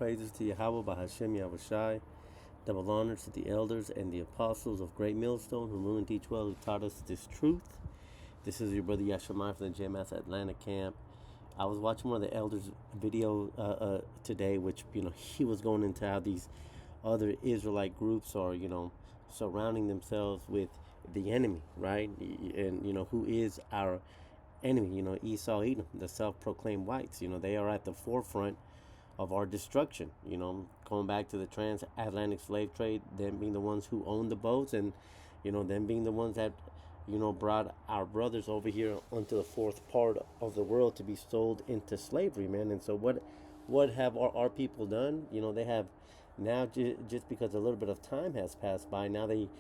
Praises to Yahweh Bahashem Yahushai. Double honor to the elders and the apostles of Great Millstone who knew and teach well, who taught us this truth. This is your brother Yashimai from the JMS Atlanta camp. I was watching one of the elders' video today, which he was going into how these other Israelite groups are surrounding themselves with the enemy, right? And who is our enemy? Esau, Edom, the self-proclaimed whites. They are at the forefront of our destruction. Going back to the transatlantic slave trade, them being the ones who owned the boats, and them being the ones that brought our brothers over here onto the fourth part of the world to be sold into slavery, man. And so what have our people done? They have now, just because a little bit of time has passed by, now they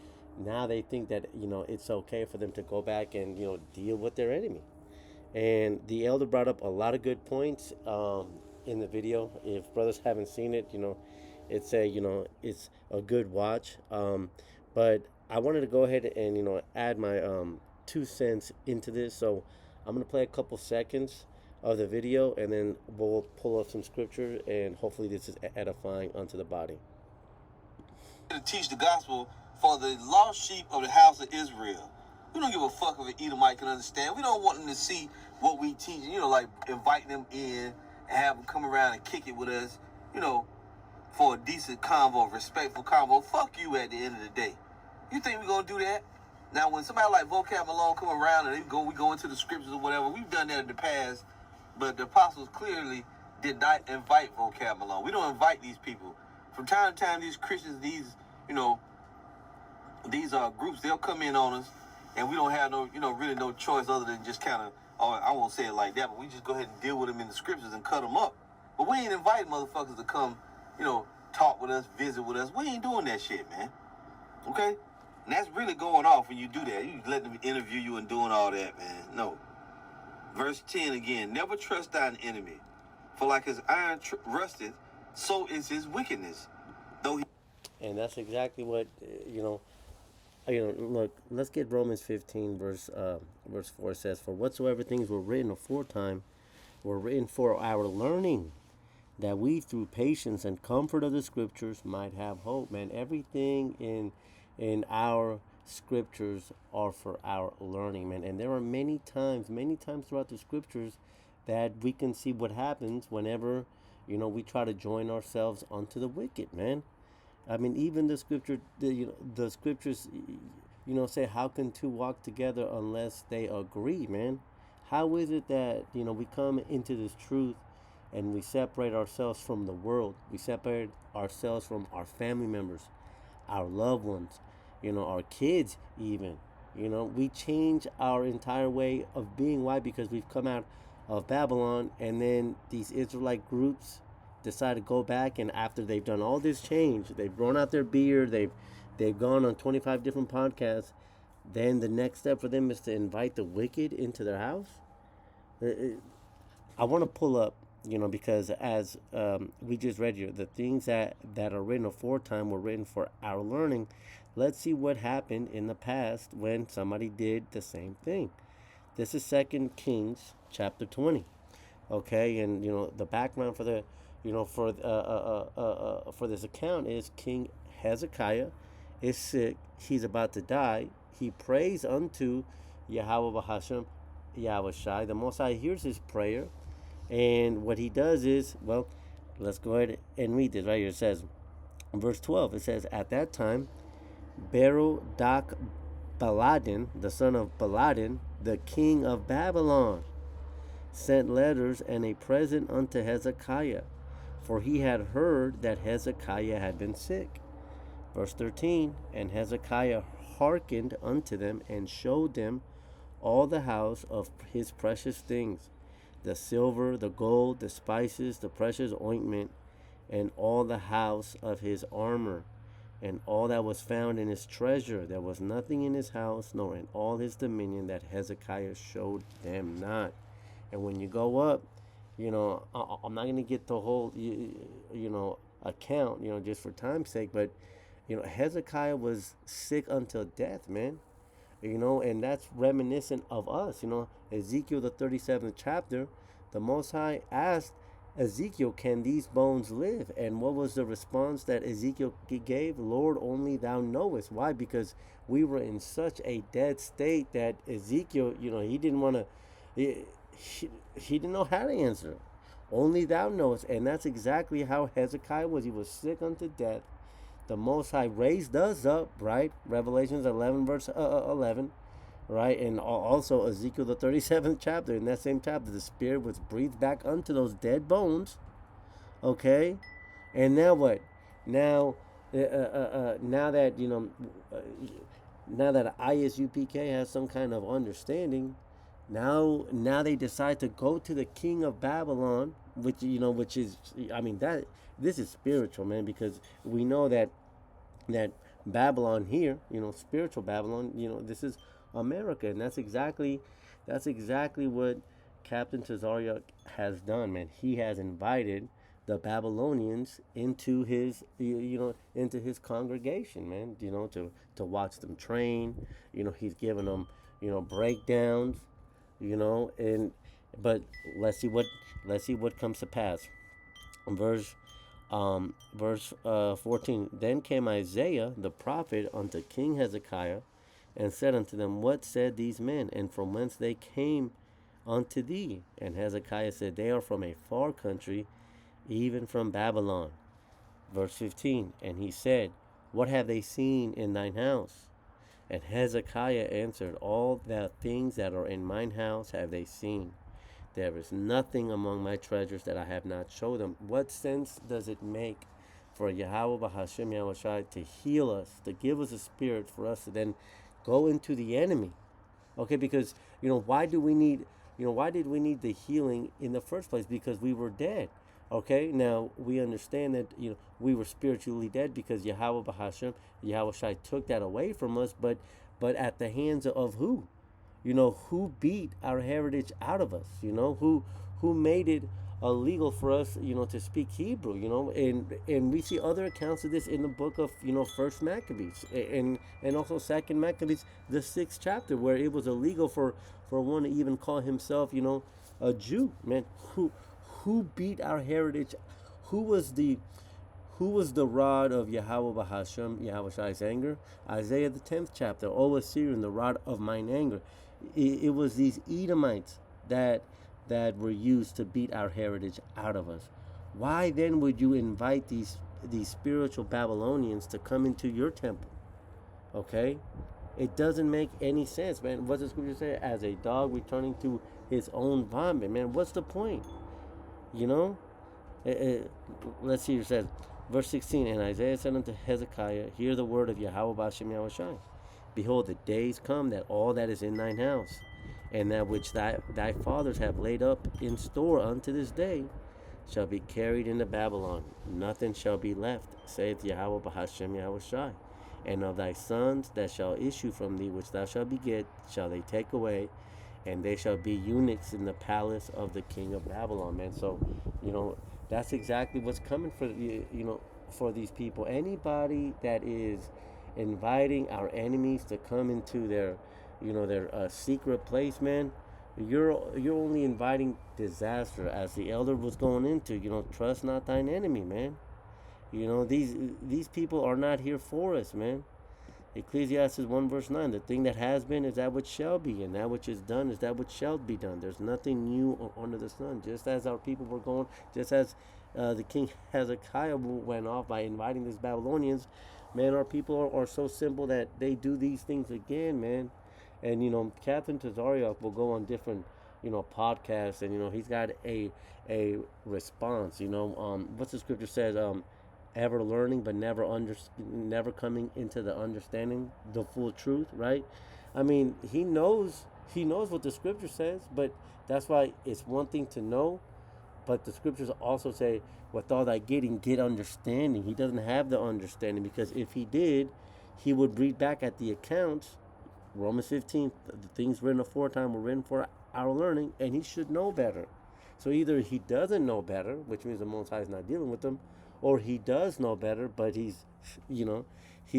think that it's okay for them to go back and deal with their enemy. And the elder brought up a lot of good points in the video. If brothers haven't seen it, it's a good watch. But I wanted to go ahead and add my 2 cents into this. So I'm gonna play a couple seconds of the video, and then we'll pull up some scripture, and hopefully this is edifying unto the body. To teach the gospel for the lost sheep of the house of Israel. We don't give a fuck if an Edomite can understand. We don't want them to see what we teach, like inviting them in and have them come around and kick it with us, for a decent convo, respectful convo. Fuck you at the end of the day. You think we gonna do that? Now, when somebody like Vocab Malone come around and we go into the scriptures or whatever, we've done that in the past, but the apostles clearly did not invite Vocab Malone. We don't invite these people. From time to time, these Christians, these groups, they'll come in on us, and we don't have really no choice other than just kind of, I won't say it like that, but we just go ahead and deal with them in the scriptures and cut them up. But we ain't inviting motherfuckers to come, talk with us, visit with us. We ain't doing that shit, man. Okay? And that's really going off when you do that. You let them interview you and doing all that, man. No. Verse 10 again. Never trust thine enemy, for like his iron rusteth, so is his wickedness. And that's exactly what look, let's get Romans 15 verse 4 says, for whatsoever things were written aforetime were written for our learning, that we through patience and comfort of the scriptures might have hope. Man, everything in our scriptures are for our learning, man. And there are many times throughout the scriptures that we can see what happens whenever we try to join ourselves onto the wicked, man. I mean, even the scriptures, say, how can two walk together unless they agree, man? How is it that, we come into this truth and we separate ourselves from the world? We separate ourselves from our family members, our loved ones, our kids even. We change our entire way of being. Why? Because we've come out of Babylon, and then these Israelite groups decide to go back, and after they've done all this change, they've grown out their beard, they've gone on 25 different podcasts, then the next step for them is to invite the wicked into their house. I want to pull up, because as we just read here, the things that are written aforetime were written for our learning. Let's see what happened in the past when somebody did the same thing. This is 2 Kings chapter 20. Okay, and the background for the for this account is King Hezekiah is sick. He's about to die. He prays unto Yahweh Bahashem Yahushai. The Most High hears his prayer, and what he does is, well, let's go ahead and read this right here. It says, verse 12, it says, at that time, Berodach Baladan, the son of Baladan, the king of Babylon, sent letters and a present unto Hezekiah, for he had heard that Hezekiah had been sick. Verse 13, and Hezekiah hearkened unto them and showed them all the house of his precious things, the silver, the gold, the spices, the precious ointment, and all the house of his armor, and all that was found in his treasure. There was nothing in his house, nor in all his dominion, that Hezekiah showed them not. And when you go up, I'm not going to get the whole, account, just for time's sake, but, Hezekiah was sick until death, man. And that's reminiscent of us. Ezekiel, the 37th chapter, the Most High asked Ezekiel, can these bones live? And what was the response that Ezekiel gave? Lord, only thou knowest. Why? Because we were in such a dead state that Ezekiel, he didn't want to, he didn't know how to answer. Only thou knowest. And that's exactly how Hezekiah was. He was sick unto death. The Most High raised us up, right? Revelations 11, verse 11, right? And also Ezekiel, the 37th chapter. In that same chapter, the Spirit was breathed back unto those dead bones, okay? And now what? Now, now that, now that ISUPK has some kind of understanding, now they decide to go to the king of Babylon, which is, I mean, that this is spiritual, man, because we know that Babylon here, spiritual Babylon, this is America, and that's exactly what Captain Tazariak has done, man. He has invited the Babylonians into his, into his congregation, man. To watch them train. He's given them, breakdowns, and but let's see what comes to pass. Verse 14. Then came Isaiah the prophet unto King Hezekiah, and said unto them, What said these men, and from whence they came unto thee? And Hezekiah said, They are from a far country, even from Babylon. Verse 15. And he said, What have they seen in thine house? And Hezekiah answered, All the things that are in mine house have they seen. There is nothing among my treasures that I have not showed them. What sense does it make for Yahweh Bahashem Yahushai to heal us, to give us a spirit for us to then go into the enemy? Okay, because why did we need the healing in the first place? Because we were dead. Okay, now we understand that we were spiritually dead because Yahweh Bahashem Yahushai took that away from us, but at the hands of who? Who beat our heritage out of us? Who made it illegal for us, to speak Hebrew? And we see other accounts of this in the book of First Maccabees and also Second Maccabees, the 6th chapter, where it was illegal for one to even call himself, a Jew. Man, who beat our heritage? Who was the rod of Yahweh Bahashem Yahushai's anger? Isaiah the 10th chapter. O Assyrian, the rod of mine anger. It was these Edomites that were used to beat our heritage out of us. Why then would you invite these spiritual Babylonians to come into your temple? Okay? It doesn't make any sense, man. What's the scripture say? As a dog returning to his own vomit, man. What's the point? Let's see, it says, verse 16, And Isaiah said unto Hezekiah, Hear the word of Yahweh Bashem Yahushai. Behold, the days come that all that is in thine house, and that which thy fathers have laid up in store unto this day, shall be carried into Babylon. Nothing shall be left, saith Yahweh Bahashem Yahushai. And of thy sons that shall issue from thee, which thou shalt beget, shall they take away, and they shall be eunuchs in the palace of the king of Babylon, man. So, that's exactly what's coming for these people. Anybody that is inviting our enemies to come into their secret place, man, you're only inviting disaster. As the elder was going into, trust not thine enemy, man. These people are not here for us, man. Ecclesiastes 1 verse 9, the thing that has been is that which shall be, and that which is done is that which shall be done. There's nothing new under the sun. Just as our people were going, just as the king Hezekiah went off by inviting these Babylonians, man, our people are so simple that they do these things again, man. And Captain Tazariak will go on different podcasts, and he's got a response. What's the scripture says, ever learning but never coming into the understanding the full truth, right? I mean, he knows what the scripture says, but that's why it's one thing to know, but the scriptures also say, with all thy getting, get understanding. He doesn't have the understanding, because if he did, he would read back at the accounts, Romans 15, the things written aforetime were written for our learning, and he should know better. So either he doesn't know better, which means the Most High is not dealing with them, or he does know better, but he's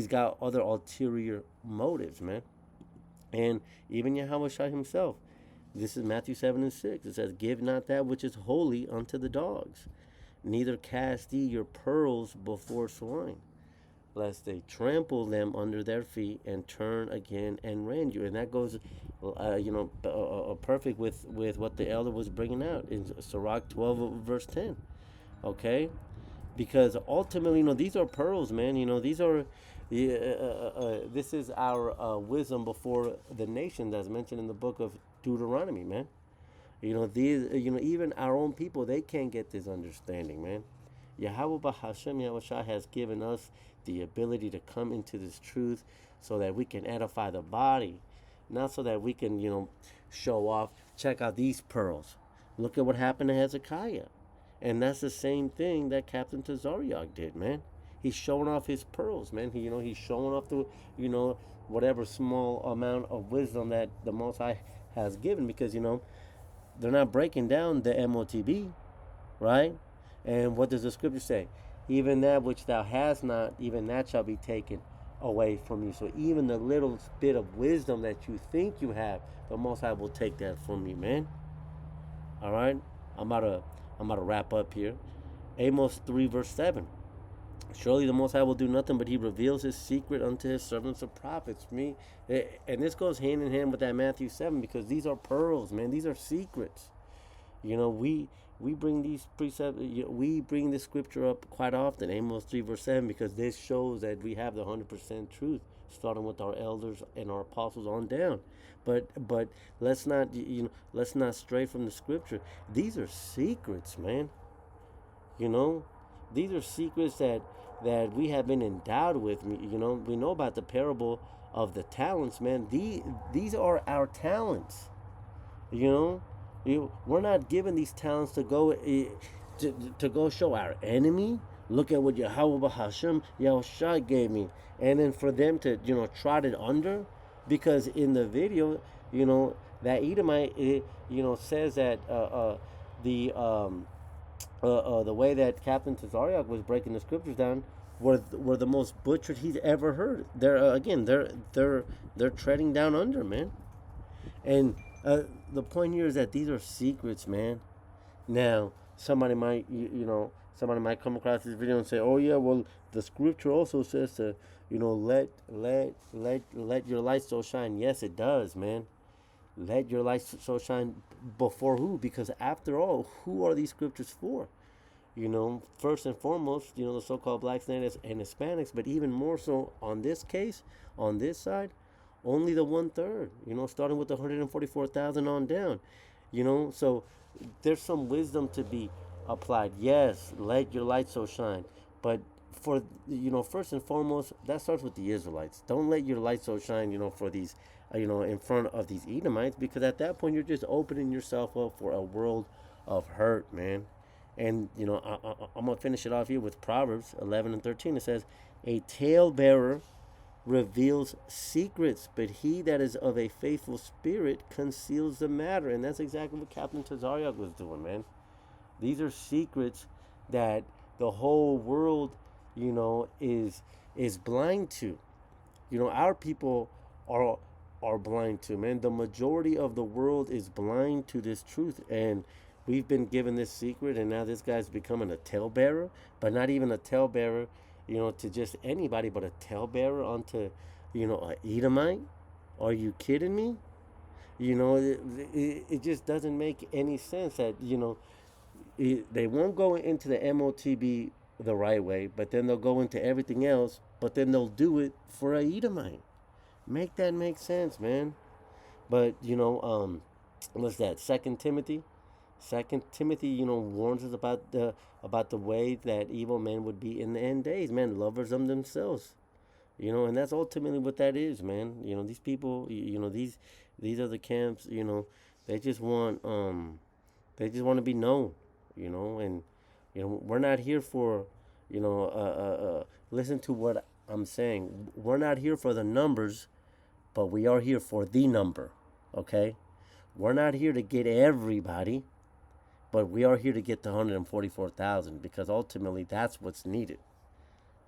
got other ulterior motives, man. And even Yahweh Shai himself, This is Matthew 7 and 6. It says, give not that which is holy unto the dogs, neither cast ye your pearls before swine, lest they trample them under their feet and turn again and rend you. And that goes, perfect with what the elder was bringing out in Sirach 12 verse 10. Okay, because ultimately, these are pearls, man. These are, this is our wisdom before the nations, as mentioned in the book of Deuteronomy, man. These, even our own people, they can't get this understanding, man. Yahweh Hashem Yahushua has given us the ability to come into this truth so that we can edify the body, not so that we can, show off. Check out these pearls. Look at what happened to Hezekiah. And that's the same thing that Captain Tazariak did, man. He's showing off his pearls, man. He's showing off the, whatever small amount of wisdom that the Most High has given, because, they're not breaking down the MOTB, right? And what does the scripture say? Even that which thou hast not, even that shall be taken away from you. So even the little bit of wisdom that you think you have, the Most High will take that from you, man. All right? I'm about to wrap up here. Amos 3 verse 7. Surely the Most High will do nothing, but he reveals his secret unto his servants the prophets. And this goes hand in hand with that Matthew 7, because these are pearls, man. These are secrets. We bring these precepts, we bring this scripture up quite often, Amos 3 verse 7, because this shows that we have the 100% truth, starting with our elders and our apostles on down. But let's not stray from the scripture. These are secrets, man. These are secrets that we have been endowed with. We know about the parable of the talents, man. These are our talents. We're not given these talents to go to go show our enemy. Look at what Yahweh Hashem Yahushua gave me, and then for them to trot it under, because in the video, that Edomite, says that the way that Captain Tazariak was breaking the scriptures down were the most butchered he's ever heard. They're treading down under, man. And the point here is that these are secrets, man. Now, somebody might come across this video and say, "Oh yeah, well, the scripture also says to, let your light so shine." Yes, it does, man. Let your light so shine before who? Because after all, who are these scriptures for? First and foremost, the so-called blacks and Hispanics, but even more so on this case, on this side, only the 1/3, starting with the 144,000 on down, so there's some wisdom to be applied. Yes, let your light so shine, but for, first and foremost, that starts with the Israelites. Don't let your light so shine, for these, in front of these Edomites, because at that point, you're just opening yourself up for a world of hurt, man. And, I'm going to finish it off here with Proverbs 11 and 13. It says, a talebearer reveals secrets, but he that is of a faithful spirit conceals the matter. And that's exactly what Captain Tazariak was doing, man. These are secrets that the whole world, is blind to. Our people are blind to, man. The majority of the world is blind to this truth, and we've been given this secret, and now this guy's becoming a talebearer, but not even a talebearer, to just anybody, but a talebearer unto, a Edomite. Are you kidding me? It just doesn't make any sense that, they won't go into the MOTB the right way, but then they'll go into everything else, but then they'll do it for a Edomite. Make that make sense, man. But, what's that? Second Timothy, warns us about the way that evil men would be in the end days, man. Lovers of themselves, and that's ultimately what that is, man. These people, these are the camps, they just want to be known, and we're not here for, listen to what I'm saying. We're not here for the numbers, but we are here for the number, okay? We're not here to get everybody, but we are here to get the 144,000, because ultimately that's what's needed,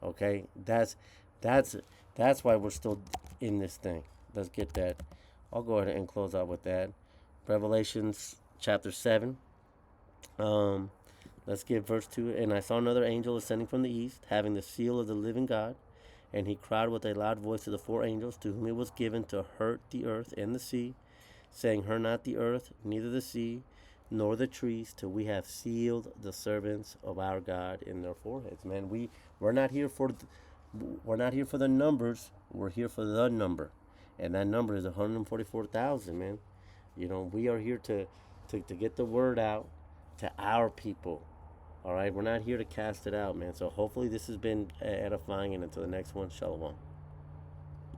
okay? That's why we're still in this thing. Let's get that. I'll go ahead and close out with that. Revelations chapter 7. Let's get verse 2. And I saw another angel ascending from the east, having the seal of the living God. And he cried with a loud voice to the four angels, to whom it was given to hurt the earth and the sea, saying, Hurt not the earth, neither the sea, nor the trees, till we have sealed the servants of our God in their foreheads. Man, we're not here for the numbers. We're here for the number, and that number is 144,000. Man, we are here to get the word out to our people. All right, we're not here to cast it out, man. So hopefully this has been edifying, and until the next one, shalom.